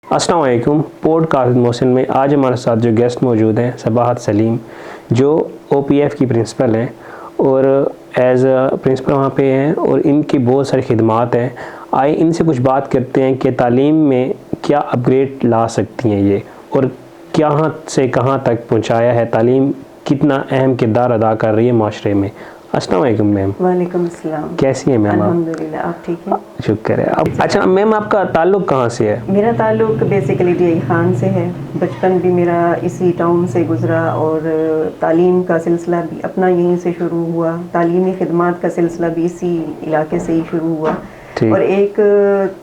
السلام علیکم. Pod cost Mohsin میں آج ہمارے ساتھ جو گیسٹ موجود ہیں صباحت سلیم جو او پی ایف کی پرنسپل ہیں اور ایز اے پرنسپل وہاں پہ ہیں اور ان کی بہت ساری خدمات ہیں. آئے ان سے کچھ بات کرتے ہیں کہ تعلیم میں کیا اپ گریڈ لا سکتی ہیں یہ اور کہاں سے کہاں تک پہنچایا ہے, تعلیم کتنا اہم کردار ادا کر رہی ہے معاشرے میں. السلام علیکم میم. وعلیکم السلام. کیسی ہیں میم؟ الحمدللہ, آپ ٹھیک ہیں؟ شکر ہے. اچھا میم, آپ کا تعلق کہاں سے ہے؟ میرا تعلق بیسیکلی ڈی آئی خان سے ہے. بچپن بھی میرا اسی ٹاؤن سے گزرا اور تعلیم کا سلسلہ بھی اپنا یہیں سے شروع ہوا. تعلیمی خدمات کا سلسلہ بھی اسی علاقے سے ہی شروع ہوا اور ایک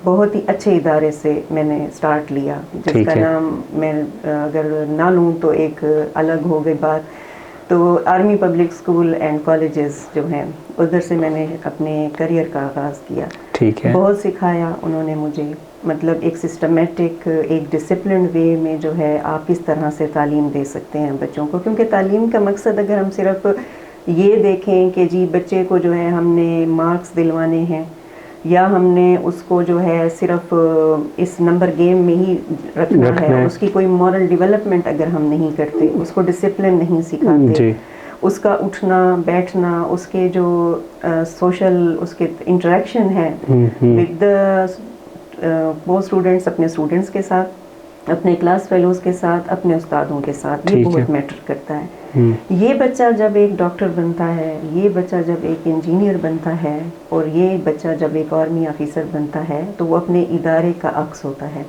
بہت ہی اچھے ادارے سے میں نے سٹارٹ لیا جس کا نام میں اگر نہ لوں تو ایک الگ ہو گئی بات. تو army public school and colleges جو ہیں ادھر سے میں نے اپنے کریئر کا آغاز کیا. بہت سکھایا انہوں نے مجھے, مطلب ایک سسٹمیٹک ایک ڈسپلنڈ وے میں جو ہے آپ کس طرح سے تعلیم دے سکتے ہیں بچوں کو. کیونکہ تعلیم کا مقصد اگر ہم صرف یہ دیکھیں کہ جی بچے کو جو ہے ہم نے مارکس دلوانے ہیں یا ہم نے اس کو جو ہے صرف اس نمبر گیم میں ہی رکھنا ہے, اس کی کوئی مورل ڈیولپمنٹ اگر ہم نہیں کرتے, اس کو ڈسپلن نہیں سکھاتے, اس کا اٹھنا بیٹھنا, اس کے جو سوشل اس کے انٹریکشن ہے ود دا وہ اسٹوڈنٹس, اپنے اسٹوڈنٹس کے ساتھ, اپنے کلاس فیلوز کے ساتھ, اپنے استادوں کے ساتھ, یہ بہت میٹر کرتا ہے. یہ بچہ جب ایک ڈاکٹر بنتا ہے, یہ بچہ جب ایک انجینئر بنتا ہے اور یہ بچہ جب ایک آرمی آفیسر بنتا ہے تو وہ اپنے ادارے کا عکس ہوتا ہے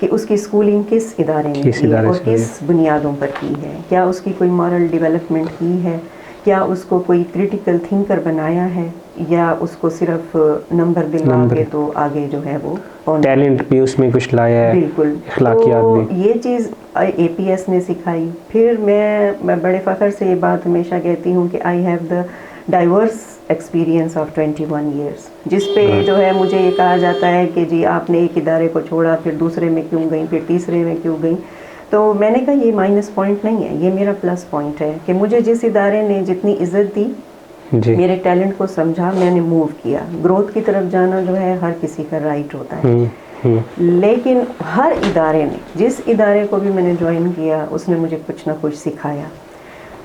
کہ اس کی اسکولنگ کس ادارے میں کی ہے اور کس بنیادوں پر کی ہے. کیا اس کی کوئی مورل ڈیولپمنٹ کی ہے, کیا اس کو کوئی کریٹیکل تھنکر بنایا ہے, یا اس کو صرف نمبر دلوا کے تو آگے جو ہے وہ ٹیلنٹ بھی اس میں کچھ لایا ہے. بالکل, تو یہ چیز اے پی ایس نے سکھائی. پھر میں بڑے فخر سے یہ بات ہمیشہ کہتی ہوں کہ I have the divorce experience of 21 years, جس پہ جو ہے مجھے یہ کہا جاتا ہے کہ جی آپ نے ایک ادارے کو چھوڑا پھر دوسرے میں کیوں گئیں, پھر تیسرے میں کیوں گئیں. تو میں نے کہا یہ مائنس پوائنٹ نہیں ہے, یہ میرا پلس پوائنٹ ہے کہ مجھے جس ادارے نے جتنی عزت دی, میرے ٹیلنٹ کو سمجھا, میں نے موو کیا. گروتھ کی طرف جانا جو ہے ہر کسی کا رائٹ ہوتا ہے, لیکن ہر ادارے نے, جس ادارے کو بھی میں نے جوائن کیا اس نے مجھے کچھ نہ کچھ سکھایا.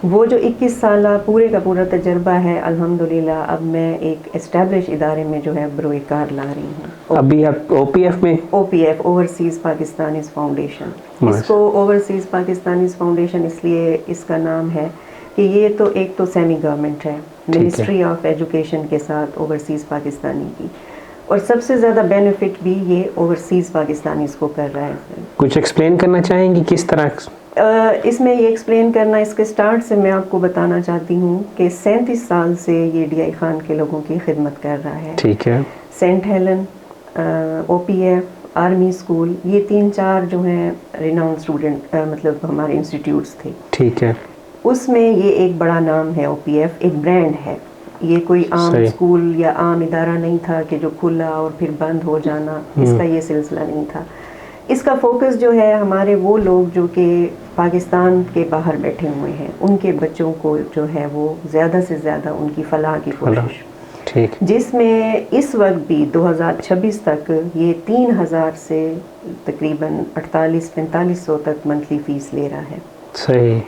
وہ جو 21 سالہ پورے کا پورا تجربہ ہے الحمدللہ, اب میں ایک اسٹیبلش ادارے میں جو ہے بروئے کار لا رہی ہوں. ابھی آپ او پی ایف میں؟ O P F, overseas Pakistanis foundation. اس کو اوورسیز پاکستانیز فاؤنڈیشن اس لیے اس کا نام ہے کہ یہ تو ایک تو سیمی گورنمنٹ ہے, منسٹری آف ایجوکیشن کے ساتھ اوورسیز پاکستانی کی, اور سب سے زیادہ بینیفٹ بھی یہ اوورسیز پاکستانیز کو کر رہا ہے. کچھ ایکسپلین کرنا چاہیں گی کس طرح؟ اس میں یہ ایکسپلین کرنا, اس کے سٹارٹ سے میں آپ کو بتانا چاہتی ہوں کہ 37 سال سے یہ ڈی آئی خان کے لوگوں کی خدمت کر رہا ہے. ٹھیک ہے. سینٹ ہیلن, او پی ایف, آرمی اسکول, یہ 3-4 جو ہیں ریناؤنڈ اسٹوڈنٹ مطلب ہمارے انسٹیٹیوٹس تھے. ٹھیک ہے. اس میں یہ ایک بڑا نام ہے, او پی ایف ایک برانڈ ہے. یہ کوئی عام اسکول یا عام ادارہ نہیں تھا کہ جو کھلا اور پھر بند ہو جانا, اس کا یہ سلسلہ نہیں تھا. اس کا فوکس جو ہے ہمارے وہ لوگ جو کہ پاکستان کے باہر بیٹھے ہوئے ہیں, ان کے بچوں کو جو ہے وہ زیادہ سے زیادہ ان کی فلاح کی کوشش, جس میں اس وقت بھی 2026 تک یہ 3000 سے تقریباً 4800-4500 تک منتھلی فیس لے رہا ہے. صحیح.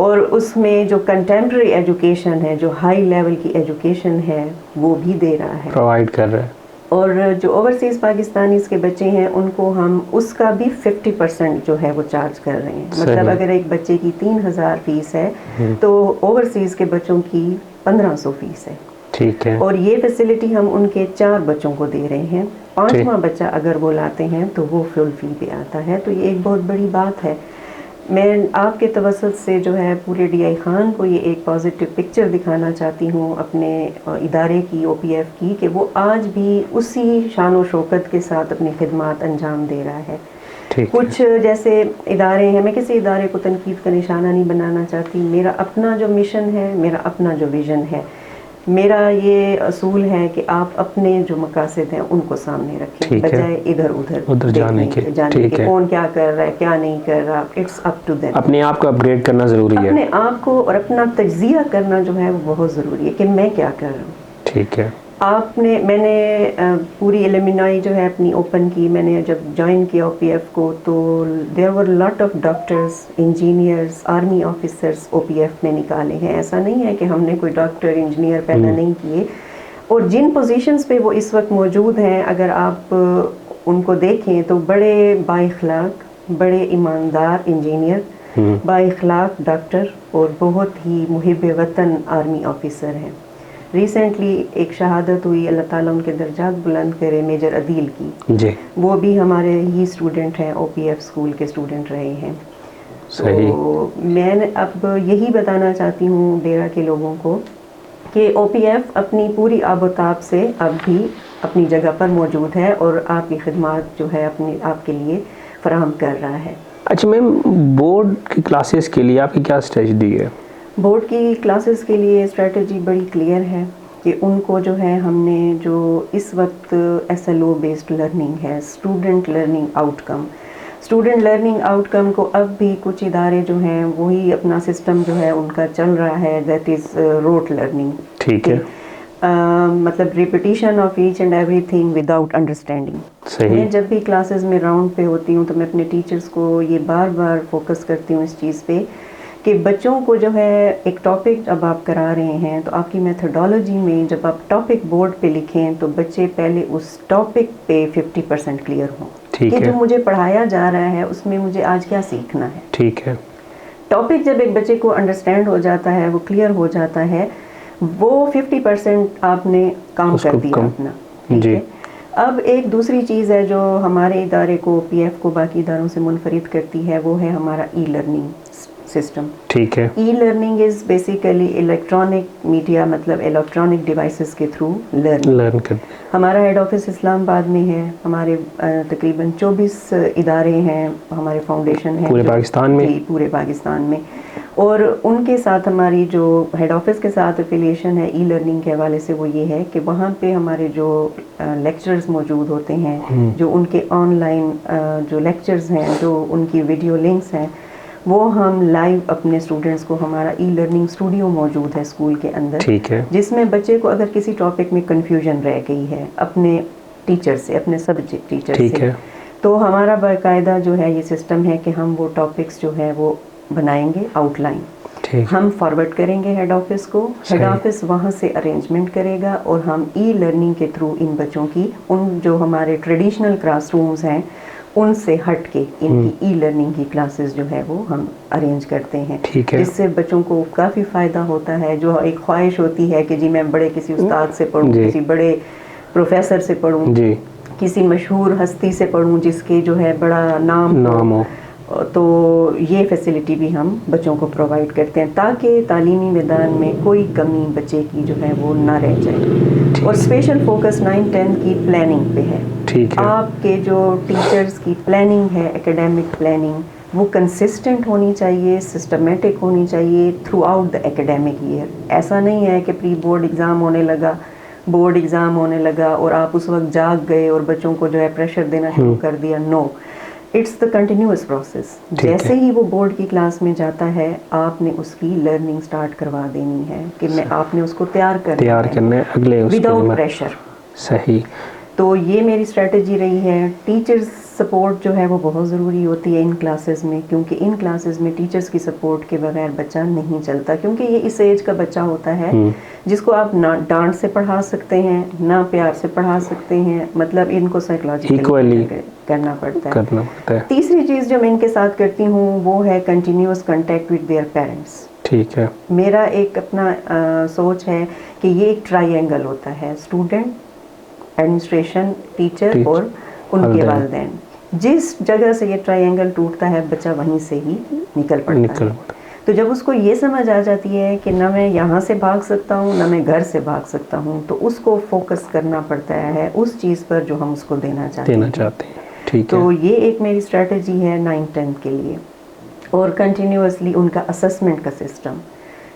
اور اس میں جو کنٹمپریری ایجوکیشن ہے, جو ہائی لیول کی ایجوکیشن ہے, وہ بھی دے رہا ہے, پرووائڈ کر رہا ہے. اور جو اوورسیز پاکستانیز کے بچے ہیں ان کو ہم اس کا بھی 50% جو ہے وہ چارج کر رہے ہیں. مطلب اگر ایک بچے کی 3000 فیس ہے تو اوورسیز کے بچوں کی 1500 فیس ہے. ٹھیک ہے. اور یہ فیسلٹی ہم ان کے 4 بچوں کو دے رہے ہیں. 5واں بچہ اگر وہ لاتے ہیں تو وہ فل فی پہ آتا ہے. تو یہ ایک بہت بڑی بات ہے. میں آپ کے توسط سے جو ہے پورے ڈی آئی خان کو یہ ایک پازیٹیو پکچر دکھانا چاہتی ہوں اپنے ادارے کی, او پی ایف کی, کہ وہ آج بھی اسی شان و شوکت کے ساتھ اپنی خدمات انجام دے رہا ہے. کچھ جیسے ادارے ہیں, میں کسی ادارے کو تنقید کا نشانہ نہیں بنانا چاہتی. میرا اپنا جو مشن ہے, میرا اپنا جو ویژن ہے, میرا یہ اصول ہے کہ آپ اپنے جو مقاصد ہیں ان کو سامنے رکھیں بجائے ادھر ادھر جانے کے کون کیا کر رہا ہے کیا نہیں کر رہا. It's up to them. اپنے آپ کو اپ گریڈ کرنا ضروری ہے, اپنے آپ کو اور اپنا تجزیہ کرنا جو ہے وہ بہت ضروری ہے کہ میں کیا کر رہا ہوں. ٹھیک ہے. میں نے پوری ایلیمنائی جو ہے اپنی اوپن کی. میں نے جب جوائن کیا OPF کو تو there are lot of doctors, engineers, army officers OPF میں نکالے ہیں. ایسا نہیں ہے کہ ہم نے کوئی ڈاکٹر انجینئر پیدا نہیں کیے. اور جن پوزیشنز پہ وہ اس وقت موجود ہیں, اگر آپ ان کو دیکھیں تو بڑے بااخلاق, بڑے ایماندار انجینئر, بااخلاق ڈاکٹر اور بہت ہی محب وطن آرمی آفیسر ہیں. ریسنٹلی ایک شہادت ہوئی, اللہ تعالیٰ ان کے درجات بلند کرے, میجر عدیل کی. جی, وہ بھی ہمارے ہی اسٹوڈنٹ ہیں, OPF اسکول کے اسٹوڈنٹ رہے ہیں. صحیح. تو میں اب یہی بتانا چاہتی ہوں ڈیرا کے لوگوں کو کہ OPF اپنی پوری آب و تاب سے اب بھی اپنی جگہ پر موجود ہے اور آپ کی خدمات جو ہے آپ کے لیے فراہم کر رہا ہے. اچھا میم, بورڈ کی کلاسز کے لیے آپ کی کیا اسٹریٹجی ہے؟ بورڈ کی کلاسز کے لیے اسٹریٹجی بڑی کلیئر ہے کہ ان کو جو ہے ہم نے جو اس وقت SLO بیسڈ لرننگ ہے, اسٹوڈنٹ لرننگ آؤٹ کم کو اب بھی کچھ ادارے جو ہیں وہی اپنا سسٹم جو ہے ان کا چل رہا ہے, دیٹ از روٹ لرننگ. ٹھیک ہے. مطلب ریپیٹیشن آف ایچ اینڈ ایوری تھنگ وداؤٹ انڈرسٹینڈنگ. میں جب بھی کلاسز میں راؤنڈ پہ ہوتی ہوں تو میں اپنے ٹیچرس کو یہ بار بار فوکس کرتی ہوں اس چیز پہ کہ بچوں کو جو ہے ایک ٹاپک جب آپ کرا رہے ہیں تو آپ کی میتھڈالوجی میں جب آپ ٹاپک بورڈ پہ لکھیں تو بچے پہلے اس ٹاپک پہ 50% کلیئر ہوں کہ جو مجھے پڑھایا جا رہا ہے اس میں مجھے آج کیا سیکھنا ہے. ٹھیک ہے. ٹاپک جب ایک بچے کو انڈرسٹینڈ ہو جاتا ہے, وہ کلیئر ہو جاتا ہے, وہ 50% آپ نے کام کر دیا اپنا. ٹھیک ہے. اب ایک دوسری چیز ہے جو ہمارے ادارے کو OPF کو باقی اداروں سے منفرد کرتی ہے, وہ ہے ہمارا ای لرننگ سسٹم. ٹھیک ہے. E learning is basically electronic media, مطلب الیکٹرانک ڈیوائسز کے تھرو لرن کرنا. ہمارا ہیڈ آفس اسلام آباد میں ہے. ہمارے تقریباً 24 ادارے ہیں, ہمارے فاؤنڈیشن ہیں پورے پاکستان میں. پورے پاکستان میں. اور ان کے ساتھ ہماری جو ہیڈ آفس کے ساتھ افیلیشن ہے ای لرننگ کے حوالے سے وہ یہ ہے کہ وہاں پہ ہمارے جو لیکچرز موجود ہوتے ہیں, جو ان کے آن لائن جو لیکچرز ہیں, جو ان کی ویڈیو لنکس ہیں, وہ ہم لائیو اپنے اسٹوڈنٹس کو, ہمارا ای لرننگ اسٹوڈیو موجود ہے اسکول کے اندر. ٹھیک ہے. جس میں بچے کو اگر کسی ٹاپک میں کنفیوژن رہ گئی ہے اپنے ٹیچر سے, اپنے سبجیکٹ ٹیچر سے, تو ہمارا باقاعدہ جو ہے یہ سسٹم ہے کہ ہم وہ ٹاپکس جو ہے وہ بنائیں گے آؤٹ لائن, ہم فارورڈ کریں گے ہیڈ آفس کو, ہیڈ آفس وہاں سے ارینجمنٹ کرے گا اور ہم ای لرننگ کے تھرو ان بچوں کی, ان جو ہمارے ٹریڈیشنل کلاس رومز ہیں ان سے ہٹ کے ان کی ای لرننگ کی کلاسز جو ہے وہ ہم ارینج کرتے ہیں, جس سے بچوں کو کافی فائدہ ہوتا ہے. جو ایک خواہش ہوتی ہے کہ جی میں بڑے کسی استاد سے پڑھوں, کسی بڑے پروفیسر سے پڑھوں, کسی مشہور ہستی سے پڑھوں جس کے جو ہے بڑا نام ہو, تو یہ فیسلٹی بھی ہم بچوں کو پرووائڈ کرتے ہیں تاکہ تعلیمی میدان میں کوئی کمی بچے کی جو ہے وہ نہ رہ جائے. اور اسپیشل فوکس 9-10 کی پلاننگ پہ ہے. آپ کے جو ٹیچرز کی پلاننگ ہے, اکیڈیمک پلاننگ, وہ کنسسٹنٹ ہونی چاہیے, سسٹمیٹک ہونی چاہیے throughout the academic year. ایسا نہیں ہے کہ پری بورڈ ایگزام ہونے لگا اور آپ اس وقت جاگ گئے اور بچوں کو جو ہے پریشر دینا شروع کر دیا. نو, اٹس دا کنٹینیوس پروسیس. جیسے ہی وہ بورڈ کی کلاس میں جاتا ہے آپ نے اس کی لرننگ سٹارٹ کروا دینی ہے کہ آپ نے اس کو تیار کرنا ہے وداؤٹ پریشر. صحیح. تو یہ میری اسٹریٹجی رہی ہے. ٹیچرز سپورٹ جو ہے وہ بہت ضروری ہوتی ہے ان کلاسز میں, کیونکہ ان کلاسز میں ٹیچرز کی سپورٹ کے بغیر بچہ نہیں چلتا, کیونکہ یہ اس ایج کا بچہ ہوتا ہے جس کو آپ نہ ڈانٹ سے پڑھا سکتے ہیں نہ پیار سے پڑھا سکتے ہیں, مطلب ان کو سائیکولوجیکلی کرنا پڑتا ہے. تیسری چیز جو میں ان کے ساتھ کرتی ہوں وہ ہے continuous contact with their parents. ٹھیک ہے. میرا ایک اپنا سوچ ہے کہ یہ ایک ٹرائی اینگل ہوتا ہے, اسٹوڈنٹ, ایڈمنسٹریشن, ٹیچر اور ان کے والدین. جس جگہ سے یہ ٹرائی اینگل ٹوٹتا ہے بچہ وہیں سے ہی نکل پڑتا ہے. تو جب اس کو یہ سمجھ آ جاتی ہے کہ نہ میں یہاں سے بھاگ سکتا ہوں نہ میں گھر سے بھاگ سکتا ہوں, تو اس کو فوکس کرنا پڑتا ہے اس چیز پر جو ہم اس کو دینا چاہتے ہیں. تو یہ ایک میری اسٹریٹجی ہے 9-10 کے لیے. اور کنٹینیوسلی ان کا اسسمنٹ کا سسٹم,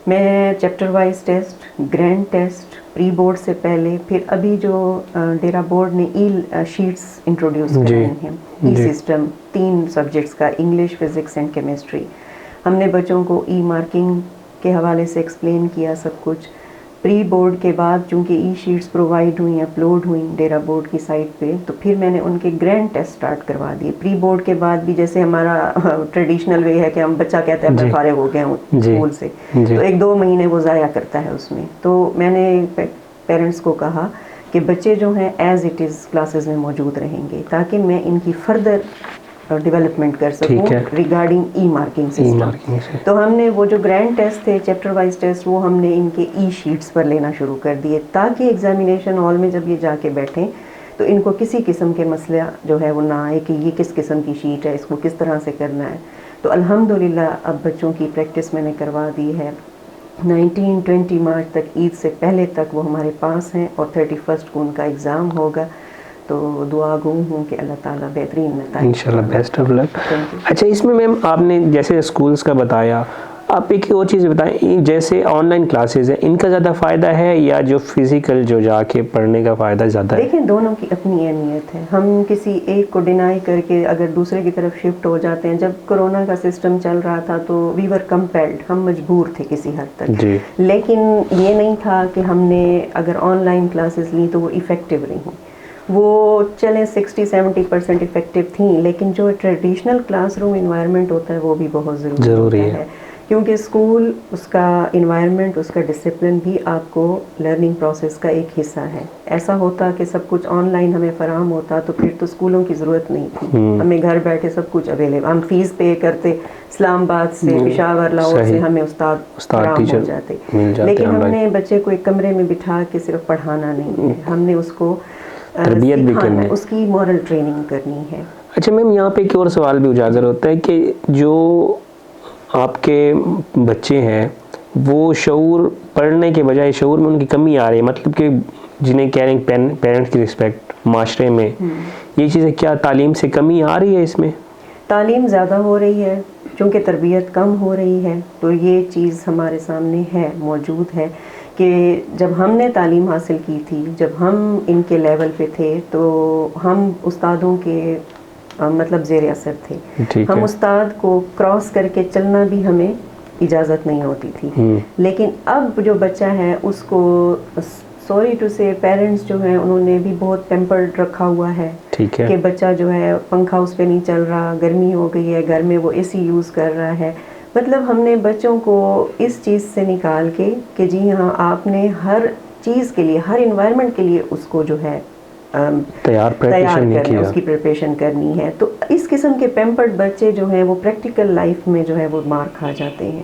میں chapter wise test, grand test, pre board سے پہلے, پھر ابھی جو ڈیرا بورڈ نے ای شیٹس انٹروڈیوس کرائے ہیں, ای سسٹم 3 سبجیکٹس کا, انگلش, فزکس اینڈ کیمسٹری. ہم نے بچوں کو ای مارکنگ کے حوالے سے ایکسپلین کیا سب کچھ. پری بورڈ کے بعد چونکہ ای شیٹس پرووائڈ ہوئیں اپلوڈ ہوئیں ڈیرا بورڈ کی سائٹ پہ، تو پھر میں نے ان کے گرینڈ ٹیسٹ سٹارٹ کروا دیے. پری بورڈ کے بعد بھی جیسے ہمارا ٹریڈیشنل وے ہے کہ ہم بچہ کہتا ہے میں فارغ ہو گیا ہوں اسکول سے، تو 1-2 مہینے وہ ضائع کرتا ہے اس میں. تو میں نے پیرنٹس کو کہا کہ بچے جو ہیں ایز اٹ از کلاسز میں موجود رہیں گے تاکہ میں ان کی فردر ڈیولپمنٹ کر سکوں ریگارڈنگ ای مارکنگ سسٹم. تو ہم نے وہ جو گرینڈ ٹیسٹ تھے چیپٹر وائز ٹیسٹ وہ ہم نے ان کے ای شیٹس پر لینا شروع کر دیے تاکہ ایگزامینیشن ہال میں جب یہ جا کے بیٹھیں تو ان کو کسی قسم کے مسئلہ جو ہے وہ نہ آئے کہ یہ کس قسم کی شیٹ ہے، اس کو کس طرح سے کرنا ہے. تو الحمدللہ اب بچوں کی پریکٹس میں نے کروا دی ہے. 19-20 مارچ تک عید سے پہلے تک وہ ہمارے پاس ہیں اور 31 کو ان کا ایگزام ہوگا. تو دعا گو ہوں کہ اللہ تعالیٰ بہترین نتائج انشاءاللہ. بیسٹ آف لک. اچھا اس میں میم آپ نے جیسے اسکولس کا بتایا، آپ ایک اور چیز بتائیں، جیسے آن لائن کلاسز ہیں ان کا زیادہ فائدہ ہے یا جو فزیکل جو جا کے پڑھنے کا فائدہ زیادہ ہے؟ دیکھیں دونوں کی اپنی اہمیت ہے. ہم کسی ایک کو ڈینائی کر کے اگر دوسرے کی طرف شفٹ ہو جاتے ہیں. جب کرونا کا سسٹم چل رہا تھا تو وی ور کمپیلڈ، ہم مجبور تھے کسی حد تک جی. لیکن یہ نہیں تھا کہ ہم نے اگر آن لائن کلاسز لیں تو وہ ایفیکٹیو رہیں. وہ چلیں 60-70% افیکٹو تھیں، لیکن جو ٹریڈیشنل کلاس روم انوائرمنٹ ہوتا ہے وہ بھی بہت ضروری ہے کیونکہ اسکول اس کا انوائرمنٹ، اس کا ڈسپلن بھی آپ کو لرننگ پروسیس کا ایک حصہ ہے. ایسا ہوتا کہ سب کچھ آن لائن ہمیں فراہم ہوتا تو پھر تو اسکولوں کی ضرورت نہیں تھی، ہمیں گھر بیٹھے سب کچھ اویلیبل. ہم فیس پے کرتے، اسلام آباد سے، پشاور، لاہور سے ہمیں استاد فراہم ہو جاتے. لیکن ہم نے بچے کو ایک کمرے میں بٹھا کے صرف پڑھانا نہیں ہے، ہم نے اس کو تربیت بھی کرنی ہے، اس کی مورل ٹریننگ کرنی ہے. اچھا میم یہاں پہ ایک اور سوال بھی اجاگر ہوتا ہے کہ جو آپ کے بچے ہیں وہ شعور پڑھنے کے بجائے شعور میں ان کی کمی آ رہی ہے، مطلب کہ جنہیں کہہ رہے ہیں پیرنٹس کی رسپیکٹ معاشرے میں، یہ چیزیں کیا تعلیم سے کمی آ رہی ہے؟ اس میں تعلیم زیادہ ہو رہی ہے چونکہ تربیت کم ہو رہی ہے. تو یہ چیز ہمارے سامنے ہے، موجود ہے کہ جب ہم نے تعلیم حاصل کی تھی، جب ہم ان کے لیول پہ تھے تو ہم استادوں کے مطلب زیر اثر تھے. ہم استاد کو کراس کر کے چلنا بھی ہمیں اجازت نہیں ہوتی تھی. لیکن اب جو بچہ ہے اس کو سوری ٹو سے پیرنٹس جو ہیں انہوں نے بھی بہت پیمپرڈ رکھا ہوا ہے کہ بچہ جو ہے پنکھا اس پہ نہیں چل رہا، گرمی ہو گئی ہے گھر میں وہ اے سی یوز کر رہا ہے. مطلب ہم نے بچوں کو اس چیز سے نکال کے کہ جی ہاں آپ نے ہر چیز کے لیے، ہر انوائرمنٹ کے لیے اس کو جو ہے تیار کرنا، اس کی پریپریشن کرنی ہے. تو اس قسم کے پیمپرڈ بچے جو ہیں وہ پریکٹیکل لائف میں جو ہے وہ مار کھا جاتے ہیں.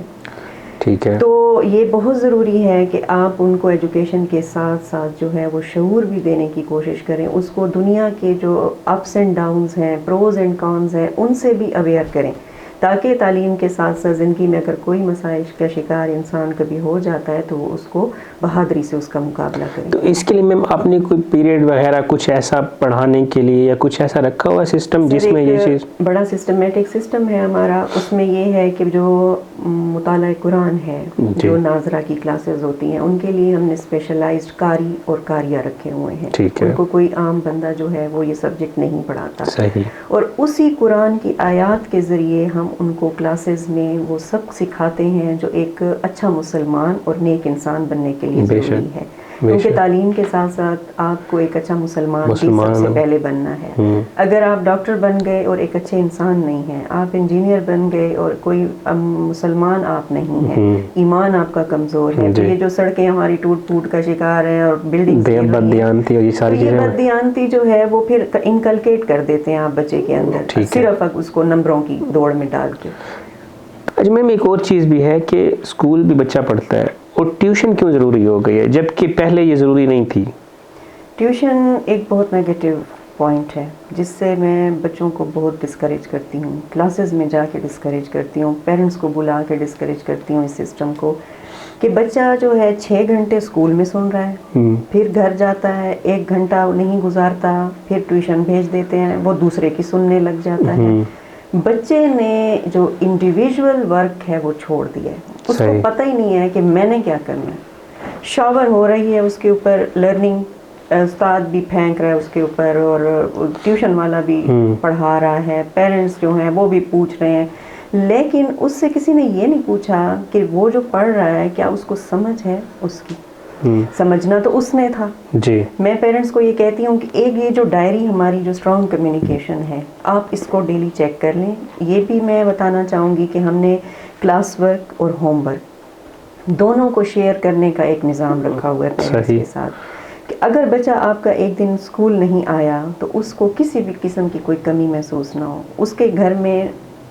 ٹھیک ہے. تو یہ بہت ضروری ہے کہ آپ ان کو ایجوکیشن کے ساتھ ساتھ جو ہے وہ شعور بھی دینے کی کوشش کریں، اس کو دنیا کے جو اپس اینڈ ڈاؤنز ہیں، پروز اینڈ کانز ہیں، ان سے بھی اویئر کریں تاکہ تعلیم کے ساتھ ساتھ زندگی میں اگر کوئی مسائل کا شکار انسان کبھی ہو جاتا ہے تو وہ اس کو بہادری سے اس کا مقابلہ کرے. تو اس کے لیے میم آپ نے کوئی پیریڈ وغیرہ کچھ ایسا پڑھانے کے لیے یا کچھ ایسا رکھا ہوا سسٹم جس میں یہ چیز؟ بڑا سسٹمیٹک سسٹم ہے ہمارا. اس میں یہ ہے کہ جو مطالعہ قرآن ہے، جو ناظرہ کی کلاسز ہوتی ہیں، ان کے لیے ہم نے اسپیشلائزڈ قاری اور قاریہ رکھے ہوئے ہیں. ان کو کوئی عام بندہ جو ہے وہ یہ سبجیکٹ نہیں پڑھاتا. صحیح. اور اسی قرآن کی آیات کے ذریعے ہم ان کو کلاسز میں وہ سب سکھاتے ہیں جو ایک اچھا مسلمان اور نیک انسان بننے کے لیے ضروری ہے. کیونکہ تعلیم کے ساتھ ساتھ آپ کو ایک اچھا مسلمان بھی سب سے پہلے بننا ہے. اگر آپ ڈاکٹر بن گئے اور ایک اچھے انسان نہیں ہیں، آپ انجینئر بن گئے اور کوئی مسلمان آپ نہیں ہیں، ایمان آپ کا کمزور ہے، تو یہ جو سڑکیں ہماری ٹوٹ پھوٹ کا شکار ہیں اور بلڈنگ بددیانتی جو ہے وہ پھر انکلکیٹ کر دیتے ہیں آپ بچے کے اندر صرف اس کو نمبروں کی دوڑ میں ڈال کے. اچھا میم ایک اور چیز بھی ہے کہ اسکول بھی بچہ پڑھتا ہے اور ٹیوشن کیوں ضروری ہو گئی ہے جبکہ پہلے یہ ضروری نہیں تھی؟ ٹیوشن ایک بہت نیگیٹو پوائنٹ ہے جس سے میں بچوں کو بہت ڈسکریج کرتی ہوں، کلاسز میں جا کے ڈسکریج کرتی ہوں، پیرنٹس کو بلا کے ڈسکریج کرتی ہوں اس سسٹم کو کہ بچہ جو ہے 6 گھنٹے اسکول میں سن رہا ہے، پھر گھر جاتا ہے 1 گھنٹہ نہیں گزارتا، پھر ٹیوشن بھیج دیتے ہیں، وہ دوسرے کی سننے لگ جاتا ہے. بچے نے جو انڈیویجول ورک ہے وہ چھوڑ دیا ہے، اس کو پتہ ہی نہیں ہے کہ میں نے کیا کرنا ہے. شاور ہو رہی ہے اس کے اوپر، لرننگ استاد بھی پھینک رہا ہے اس کے اوپر اور ٹیوشن والا بھی پڑھا رہا ہے، پیرنٹس جو ہیں وہ بھی پوچھ رہے ہیں، لیکن اس سے کسی نے یہ نہیں پوچھا کہ وہ جو پڑھ رہا ہے کیا اس کو سمجھ ہے اس کی. سمجھنا تو اس نے تھا. جی میں پیرنٹس کو یہ کہتی ہوں کہ ایک یہ جو ڈائری ہماری جو اسٹرانگ کمیونیکیشن ہے آپ اس کو ڈیلی چیک کر لیں. یہ بھی میں بتانا چاہوں گی کہ ہم نے کلاس ورک اور ہوم ورک دونوں کو شیئر کرنے کا ایک نظام رکھا ہوا ہے پیرنٹس کے ساتھ کہ اگر بچہ آپ کا ایک دن اسکول نہیں آیا تو اس کو کسی بھی قسم کی کوئی کمی محسوس نہ ہو. اس کے گھر میں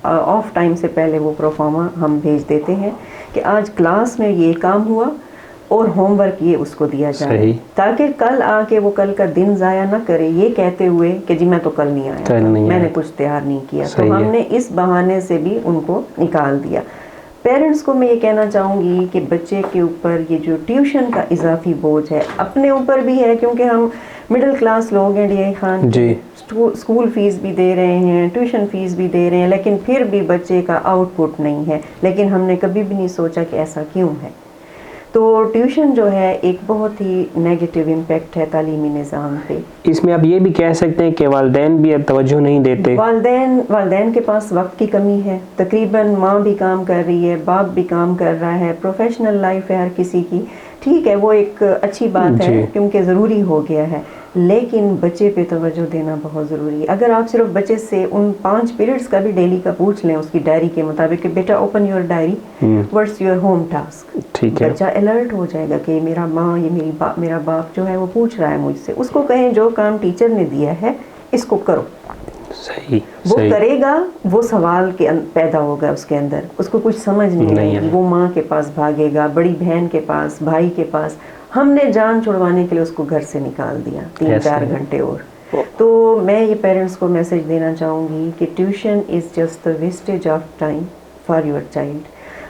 آف ٹائم سے پہلے وہ پروفارما ہم بھیج دیتے ہیں کہ آج کلاس میں یہ کام ہوا اور ہوم ورک یہ اس کو دیا جائے تاکہ کل آ کے وہ کل کا دن ضائع نہ کرے یہ کہتے ہوئے کہ جی میں تو کل نہیں آیا تھا, میں نے کچھ تیار نہیں کیا. تو ہم نے اس بہانے سے بھی ان کو نکال دیا. پیرنٹس کو میں یہ کہنا چاہوں گی کہ بچے کے اوپر یہ جو ٹیوشن کا اضافی بوجھ ہے اپنے اوپر بھی ہے کیونکہ ہم مڈل کلاس لوگ ہیں D I Khan ji, school fees بھی دے رہے ہیں, ٹیوشن فیس بھی دے رہے ہیں, لیکن پھر بھی بچے کا آؤٹ پٹ نہیں ہے. لیکن ہم نے کبھی بھی نہیں سوچا کہ ایسا کیوں ہے. تو ٹیوشن جو ہے ایک بہت ہی نیگیٹو امپیکٹ ہے تعلیمی نظام پہ. اس میں آپ یہ بھی کہہ سکتے ہیں کہ والدین بھی اب توجہ نہیں دیتے. والدین کے پاس وقت کی کمی ہے. تقریباً ماں بھی کام کر رہی ہے, باپ بھی کام کر رہا ہے, پروفیشنل لائف ہے ہر کسی کی. ٹھیک ہے وہ ایک اچھی بات ہے کیونکہ ضروری ہو گیا ہے, لیکن بچے پہ توجہ دینا بہت ضروری ہے. اگر آپ صرف بچے سے ان 5 پیریڈز کا بھی ڈیلی کا پوچھ لیں اس کی ڈائری کے مطابق کہ بیٹا open your diary, what's your home task, بچہ الرٹ ہو جائے گا کہ میرا ماں یہ میرا باپ جو ہے وہ پوچھ رہا ہے مجھ سے. اس کو کہیں جو کام ٹیچر نے دیا ہے اس کو کرو. وہ کرے گا, وہ سوال کے پیدا ہوگا اس کے اندر, اس کو کچھ سمجھ نہیں آئے گی, وہ ماں کے پاس بھاگے گا, بڑی بہن کے پاس, بھائی کے پاس. ہم نے جان چھڑوانے کے لیے اس کو گھر سے نکال دیا 3-4 گھنٹے اور. تو میں یہ پیرنٹس کو میسج دینا چاہوں گی کہ tuition is just the wastage of time for your child.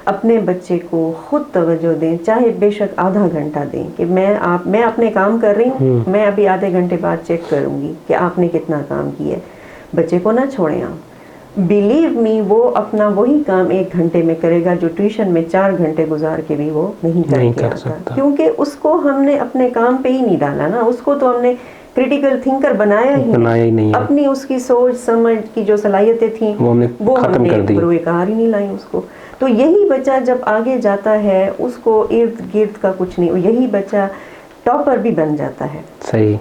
اپنے بچے کو خود توجہ دیں, چاہے بے شک آدھا گھنٹہ دیں کہ میں اپنے کام کر رہی ہوں, میں ابھی آدھے گھنٹے بعد چیک کروں گی کہ آپ نے کتنا کام کیا ہے. بچے کو نہ چھوڑیں آپ. بلیو می وہ اپنا وہی کام 1 گھنٹے میں کرے گا جو ٹیوشن میں 4 گھنٹے گزار کے بھی وہ نہیں کر سکتا, کیونکہ اس کو ہم نے اپنے کام پہ ہی نہیں ڈالا نا. اس کو تو ہم نے کریٹیکل تھنکر بنایا ہی نہیں. اپنی اس کی سوچ سمجھ کی جو صلاحیتیں تھیں وہ ہم نے بروئے کار ہی نہیں لائی اس کو. تو یہی بچہ جب آگے جاتا ہے اس کو ارد گرد کا کچھ نہیں, یہی بچہ ٹاپر بھی بن جاتا ہے. صحیح,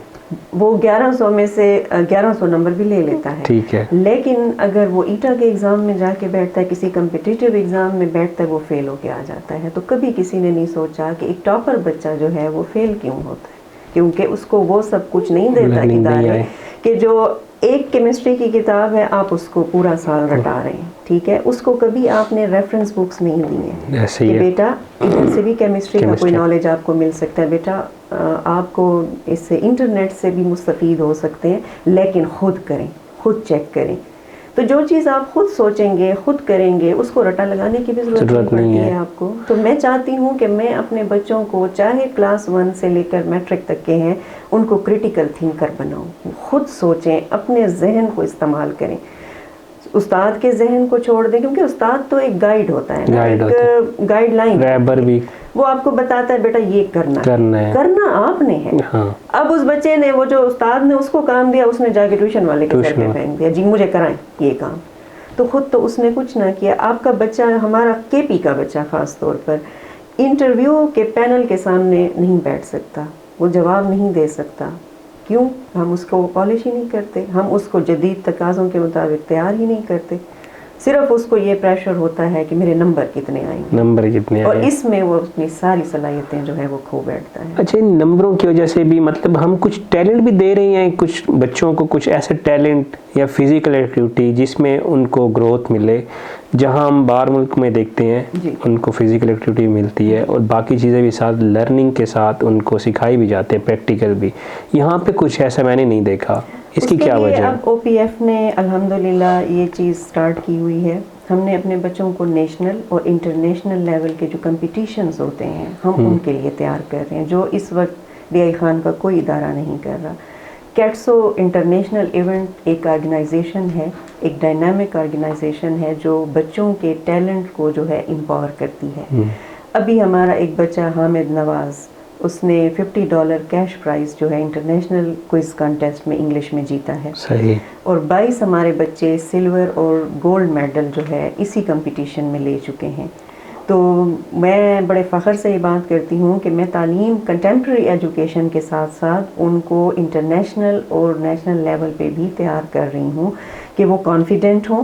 وہ 1100 میں سے 1100 نمبر بھی لے لیتا ہے. ٹھیک ہے, لیکن اگر وہ ایٹا کے ایگزام میں جا کے بیٹھتا ہے, کسی کمپٹیٹیو ایگزام میں بیٹھتا ہے, وہ فیل ہو کے آ جاتا ہے. تو کبھی کسی نے نہیں سوچا کہ ایک ٹاپر بچہ جو ہے وہ فیل کیوں ہوتا ہے, کیونکہ اس کو وہ سب کچھ نہیں دیتا ادارے کہ جو ایک کیمسٹری کی کتاب ہے آپ اس کو پورا سال رٹا رہے ہیں. ٹھیک ہے, اس کو کبھی آپ نے ریفرنس بکس نہیں دی ہیں کہ بیٹا ادھر سے بھی کیمسٹری کا کوئی نالج آپ کو مل سکتا ہے, بیٹا آپ کو اس سے انٹرنیٹ سے بھی مستفید ہو سکتے ہیں, لیکن خود کریں, خود چیک کریں. تو جو چیز آپ خود سوچیں گے, خود کریں گے, اس کو رٹا لگانے کی بھی ضرورت نہیں ہے آپ کو. تو میں چاہتی ہوں کہ میں اپنے بچوں کو چاہے کلاس 1 سے لے کر میٹرک تک کے ہیں ان کو کریٹیکل تھنکر بناؤں. خود سوچیں, اپنے ذہن کو استعمال کریں, استاد کے ذہن کو چھوڑ دیں, کیونکہ استاد تو ایک گائیڈ ہوتا ہے نا, ایک گائیڈ لائن بھی, وہ آپ کو بتاتا ہے بیٹا یہ کرنا آپ نے ہے. اب اس بچے نے وہ جو استاد نے اس کو کام دیا, اس نے جا کے ٹیوشن والے کے سر پہ پھینک دیا, جی مجھے کرائیں یہ کام. تو خود تو اس نے کچھ نہ کیا. آپ کا بچہ, ہمارا کے پی کا بچہ خاص طور پر انٹرویو کے پینل کے سامنے نہیں بیٹھ سکتا, وہ جواب نہیں دے سکتا. کیوں؟ ہم اس کو پالش ہی نہیں کرتے, ہم اس کو جدید تقاضوں کے مطابق تیار ہی نہیں کرتے. صرف اس کو یہ پریشر ہوتا ہے کہ میرے نمبر کتنے آئیں, اور اس میں وہ اپنی ساری صلاحیتیں جو ہے وہ کھو بیٹھتا ہے. اچھا, ان نمبروں کی وجہ سے بھی مطلب ہم کچھ ٹیلنٹ بھی دے رہے ہیں کچھ بچوں کو, کچھ ایسے ٹیلنٹ یا فزیکل ایکٹیویٹی جس میں ان کو گروتھ ملے, جہاں ہم باہر ملک میں دیکھتے ہیں ان کو فزیکل ایکٹیویٹی ملتی ہے اور باقی چیزیں بھی ساتھ لرننگ کے ساتھ ان کو سکھائی بھی جاتے ہیں, پریکٹیکل بھی. یہاں پہ کچھ ایسا میں نے نہیں دیکھا, اس کی کیا وجہ ہے؟ اب او پی ایف نے الحمدللہ یہ چیز سٹارٹ کی ہوئی ہے. ہم نے اپنے بچوں کو نیشنل اور انٹرنیشنل لیول کے جو کمپٹیشنز ہوتے ہیں ہم ان کے لیے تیار کر رہے ہیں, جو اس وقت ڈی آئی خان کا کوئی ادارہ نہیں کر رہا. کیٹسو انٹرنیشنل ایونٹ ایک آرگنائزیشن ہے, ایک ڈائنامک آرگنائزیشن ہے جو بچوں کے ٹیلنٹ کو جو ہے امپاور کرتی ہے. ابھی ہمارا ایک بچہ حامد نواز, اس نے $50 کیش پرائز جو ہے انٹرنیشنل کوئز کانٹیسٹ میں انگلش میں جیتا ہے. صحیح. اور 22 ہمارے بچے سلور اور گولڈ میڈل جو ہے اسی کمپٹیشن میں لے چکے ہیں. تو میں بڑے فخر سے یہ بات کرتی ہوں کہ میں تعلیم کنٹمپریری ایجوکیشن کے ساتھ ساتھ ان کو انٹرنیشنل اور نیشنل لیول پہ بھی تیار کر رہی ہوں کہ وہ کانفیڈنٹ ہوں،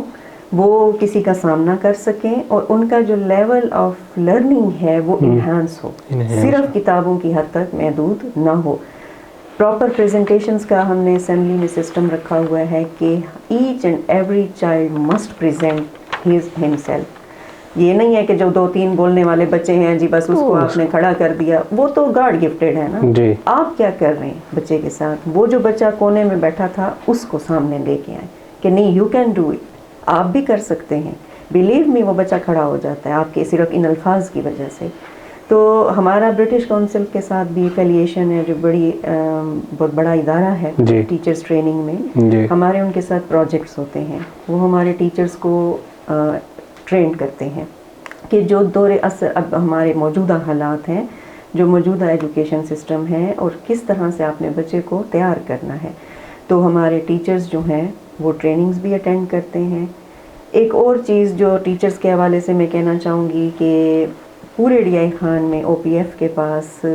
وہ کسی کا سامنا کر سکیں، اور ان کا جو لیول آف لرننگ ہے وہ انہانس ہو، صرف کتابوں کی حد تک محدود نہ ہو۔ پراپر پریزنٹیشنز کا ہم نے اسمبلی میں سسٹم رکھا ہوا ہے کہ each and every child must present himself. یہ نہیں ہے کہ جو 2-3 بولنے والے بچے ہیں جی بس اس کو آپ نے کھڑا کر دیا، وہ تو گاڈ گفٹیڈ ہے نا۔ آپ کیا کر رہے ہیں بچے کے ساتھ؟ وہ جو بچہ کونے میں بیٹھا تھا اس کو سامنے لے کے آئیں کہ نہیں، یو کین ڈو اٹ، آپ بھی کر سکتے ہیں۔ بلیو می، وہ بچہ کھڑا ہو جاتا ہے آپ کے صرف ان الفاظ کی وجہ سے۔ تو ہمارا برٹش کونسل کے ساتھ بھی ایفیلیشن ہے، جو بہت بڑا ادارہ ہے ٹیچرز ٹریننگ میں۔ ہمارے ان کے ساتھ پروجیکٹس ہوتے ہیں، وہ ہمارے ٹیچرز کو ٹرین کرتے ہیں کہ جو دور اثر اب ہمارے موجودہ حالات ہیں، جو موجودہ ایجوکیشن سسٹم ہے، اور کس طرح سے آپ نے بچے کو تیار کرنا ہے۔ تو ہمارے ٹیچرز جو ہیں وہ ٹریننگز بھی اٹینڈ کرتے ہیں۔ ایک اور چیز جو ٹیچرز کے حوالے سے میں کہنا چاہوں گی کہ پورے ڈی آئی خان میں او پی ایف کے پاس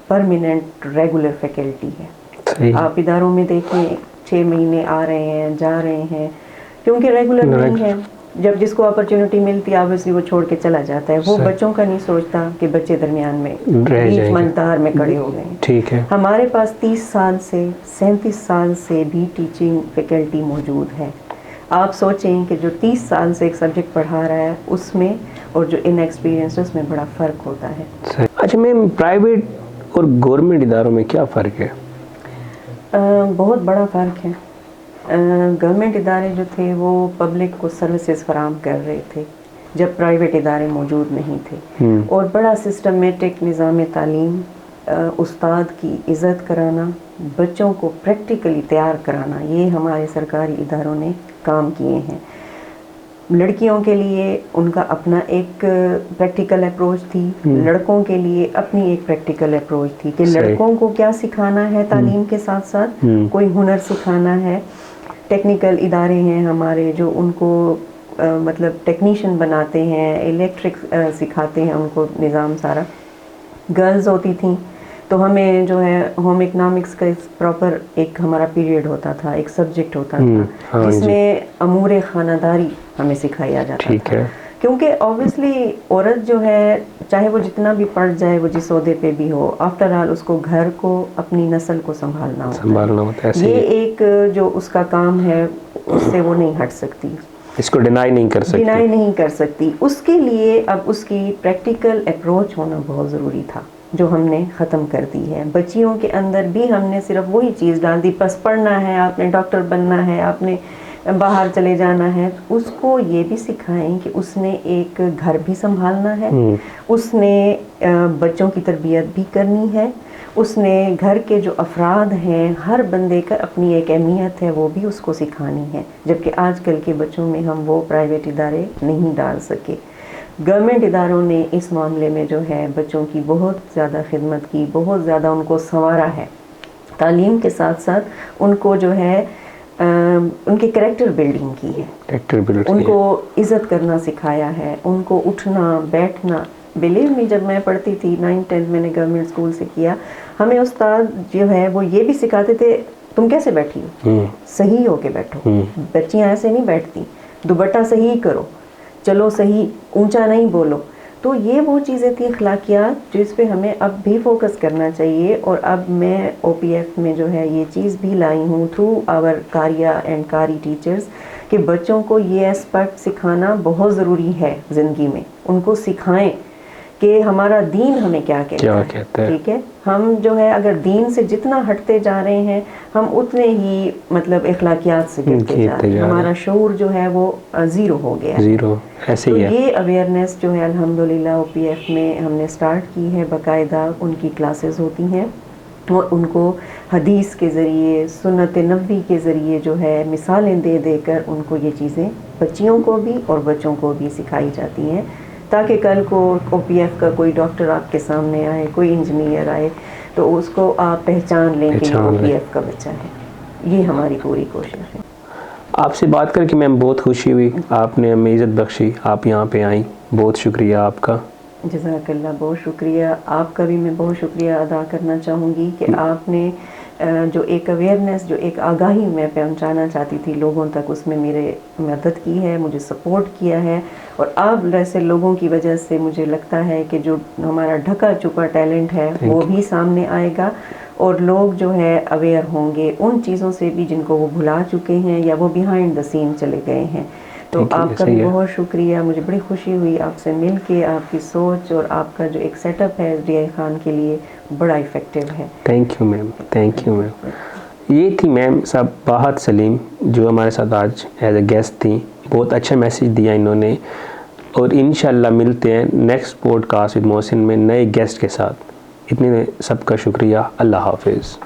پرماننٹ ریگولر فیکلٹی ہے۔ آپ اداروں میں دیکھیں 6 مہینے آ رہے ہیں، جا رہے ہیں، کیونکہ ریگولر نہیں ہے۔ جب جس کو اپرچونٹی ملتی ہے آبویسلی وہ چھوڑ کے چلا جاتا ہے، وہ بچوں کا نہیں سوچتا کہ بچے درمیان میں بیچ منتار میں کھڑے ہو گئے ہیں۔ ٹھیک ہے، ہمارے پاس 30 سال سے 37 سال سے بھی ٹیچنگ فیکلٹی موجود ہے۔ آپ سوچیں کہ جو 30 سال سے ایک سبجیکٹ پڑھا رہا ہے اس میں اور جو ان ایکسپیرینس اس میں بڑا فرق ہوتا ہے۔ اچھا میم، پرائیویٹ اور گورنمنٹ اداروں میں کیا فرق ہے؟ بہت بڑا فرق ہے۔ گورنمنٹ ادارے جو تھے وہ پبلک کو سروسز فراہم کر رہے تھے جب پرائیویٹ ادارے موجود نہیں تھے، اور بڑا سسٹمیٹک نظام تعلیم، استاد کی عزت کرانا، بچوں کو پریکٹیکلی تیار کرانا، یہ ہمارے سرکاری اداروں نے کام کیے ہیں۔ لڑکیوں کے لیے ان کا اپنا ایک پریکٹیکل اپروچ تھی، لڑکوں کے لیے اپنی ایک پریکٹیکل اپروچ تھی کہ لڑکوں کو کیا سکھانا ہے تعلیم کے ساتھ ساتھ، کوئی ہنر سکھانا ہے۔ ٹیکنیکل ادارے ہیں ہمارے جو ان کو مطلب ٹیکنیشین بناتے ہیں، الیکٹرک سکھاتے ہیں ان کو نظام سارا۔ گرلز ہوتی تھیں تو ہمیں جو ہے ہوم اکنامکس کا پراپر ایک ہمارا پیریڈ ہوتا تھا، ایک سبجیکٹ ہوتا تھا جس میں امور خانہ داری ہمیں سکھایا جاتا تھا، کیونکہ اوبیسلی عورت جو ہے چاہے وہ جتنا بھی پڑھ جائے، وہ جس عہدے پہ بھی ہو، آفٹر آل اس کو گھر کو، اپنی نسل کو سنبھالنا ہوتا ہے۔ یہ ایک جو اس کا کام ہے اس سے وہ نہیں ہٹ سکتی، اس کو ڈینائی نہیں کر سکتی۔ اس کے لیے اب اس کی پریکٹیکل اپروچ ہونا بہت ضروری تھا، جو ہم نے ختم کر دی ہے۔ بچیوں کے اندر بھی ہم نے صرف وہی چیز ڈال دی، بس پڑھنا ہے، آپ نے ڈاکٹر بننا ہے، آپ نے باہر چلے جانا ہے۔ اس کو یہ بھی سکھائیں کہ اس نے ایک گھر بھی سنبھالنا ہے، اس نے بچوں کی تربیت بھی کرنی ہے، اس نے گھر کے جو افراد ہیں ہر بندے کا اپنی ایک اہمیت ہے، وہ بھی اس کو سکھانی ہے، جبکہ آج کل کے بچوں میں ہم وہ پرائیویٹ ادارے نہیں ڈال سکے۔ گورنمنٹ اداروں نے اس معاملے میں جو ہے بچوں کی بہت زیادہ خدمت کی، بہت زیادہ ان کو سنوارا ہے۔ تعلیم کے ساتھ ساتھ ان کو جو ہے ان کے کریکٹر بلڈنگ کی ہے، ان کو عزت کرنا سکھایا ہے، ان کو اٹھنا بیٹھنا۔ بلیو می، جب میں پڑھتی تھی 9th-10th میں نے گورنمنٹ اسکول سے کیا، ہمیں استاد جو ہے وہ یہ بھی سکھاتے تھے تم کیسے بیٹھی ہو، صحیح ہو کے بیٹھو، بچیاں ایسے نہیں بیٹھتی، دوپٹہ صحیح کرو، چلو صحیح، اونچا نہیں بولو۔ تو یہ وہ چیزیں تھیں اخلاقیات جس پہ ہمیں اب بھی فوکس کرنا چاہیے، اور اب میں او پی ایف میں جو ہے یہ چیز بھی لائی ہوں تھرو آور قاریہ اینڈ قاری ٹیچرز کہ بچوں کو یہ اسپیکٹ سکھانا بہت ضروری ہے زندگی میں، ان کو سکھائیں کہ ہمارا دین ہمیں کیا کہتا ہے۔ ٹھیک ہے، ہم جو ہے اگر دین سے جتنا ہٹتے جا رہے ہیں ہم اتنے ہی مطلب اخلاقیات سے گرتے جا رہے ہیں، ہمارا شعور جو ہے وہ زیرو ہو گیا ہے۔ تو یہ اویئرنیس جو ہے الحمدللہ او پی ایف میں ہم نے سٹارٹ کی ہے، باقاعدہ ان کی کلاسز ہوتی ہیں اور ان کو حدیث کے ذریعے، سنت نبوی کے ذریعے جو ہے مثالیں دے دے کر ان کو یہ چیزیں بچیوں کو بھی اور بچوں کو بھی سکھائی جاتی ہیں، تاکہ کل کو او پی ایف کا کوئی ڈاکٹر آپ کے سامنے آئے، کوئی انجینئر آئے تو اس کو آپ پہچان لیں کہ یہ او پی ایف کا بچہ ہے۔ یہ ہماری پوری کوشش ہے۔ آپ سے بات کر کے میم بہت خوشی ہوئی، آپ نے ہمیں عزت بخشی، آپ یہاں پہ آئیں، بہت شکریہ آپ کا. جزاک اللہ، بہت شکریہ آپ کا بھی. میں بہت شکریہ ادا کرنا چاہوں گی کہ آپ نے جو ایک اویئرنیس، جو ایک آگاہی میں پہنچانا چاہتی تھی لوگوں تک، اس میں میرے مدد کی ہے، مجھے سپورٹ کیا ہے. اور آپ جیسے لوگوں کی وجہ سے مجھے لگتا ہے کہ جو ہمارا ڈھکا چھپا ٹیلنٹ ہے وہ بھی سامنے آئے گا، اور لوگ جو ہے اویئر ہوں گے ان چیزوں سے بھی جن کو وہ بھلا چکے ہیں یا وہ بیہائنڈ دا سین چلے گئے ہیں. تو آپ کا بھی بہت شکریہ. مجھے بڑی خوشی ہوئی آپ سے مل کے. آپ کی سوچ اور آپ کا جو ایک سیٹ اپ ہے ڈی خان کے لیے بڑا افیکٹو ہے. Thank you ma'am, thank you ma'am. یہ تھی میم صباحت سلیم جو ہمارے ساتھ آج ایز اے گیسٹ تھیں. بہت اچھا میسیج دیا انہوں نے، اور انشاءاللہ ملتے ہیں نیکسٹ پوڈ کاسٹ ود محسن میں نئے گیسٹ کے ساتھ. اتنے سب کا شکریہ. اللہ حافظ.